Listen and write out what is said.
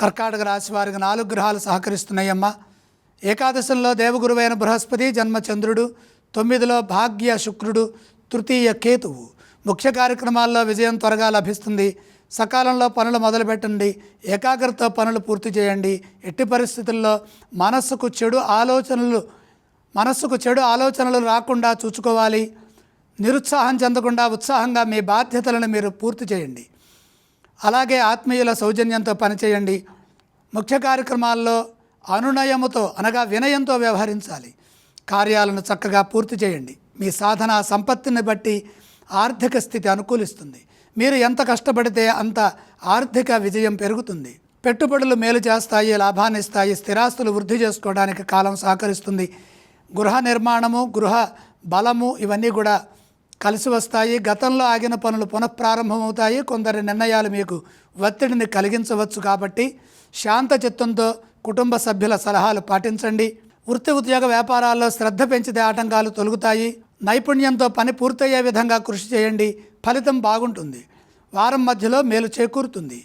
కర్కాటక రాశి వారికి 4 గ్రహాలు సహకరిస్తున్నాయమ్మా. ఏకాదశంలో దేవగురువైన బృహస్పతి, జన్మచంద్రుడు, 9లో భాగ్య శుక్రుడు, తృతీయ కేతువు. ముఖ్య కార్యక్రమాల్లో విజయం త్వరగా లభిస్తుంది. సకాలంలో పనులు మొదలుపెట్టండి. ఏకాగ్రతతో పనులు పూర్తి చేయండి. ఎట్టి పరిస్థితుల్లో మనస్సుకు చెడు ఆలోచనలు రాకుండా చూసుకోవాలి. నిరుత్సాహం చెందకుండా ఉత్సాహంగా మీ బాధ్యతలను మీరు పూర్తి చేయండి. అలాగే ఆత్మీయుల సౌజన్యంతో పనిచేయండి. ముఖ్య కార్యక్రమాల్లో అనునయముతో అనగా వినయంతో వ్యవహరించాలి. కార్యాలను చక్కగా పూర్తి చేయండి. మీ సాధన సంపత్తిని బట్టి ఆర్థిక స్థితి అనుకూలిస్తుంది. మీరు ఎంత కష్టపడితే అంత ఆర్థిక విజయం పెరుగుతుంది. పెట్టుబడులు మేలు చేస్తాయి, లాభాన్ని ఇస్తాయి. స్థిరాస్తులు వృద్ధి చేసుకోవడానికి కాలం సహకరిస్తుంది. గృహ నిర్మాణము, గృహ బలము ఇవన్నీ కూడా కలిసి వస్తాయి. గతంలో ఆగిన పనులు పునఃప్రారంభమవుతాయి. కొందరి నిర్ణయాలు మీకు ఒత్తిడిని కలిగించవచ్చు. కాబట్టి శాంత చిత్తంతో కుటుంబ సభ్యుల సలహాలు పాటించండి. వృత్తి ఉద్యోగ వ్యాపారాల్లో శ్రద్ధ పెంచితే ఆటంకాలు తొలగుతాయి. నైపుణ్యంతో పని పూర్తయ్యే విధంగా కృషి చేయండి. ఫలితం బాగుంటుంది. వారం మధ్యలో మేలు చేకూరుతుంది.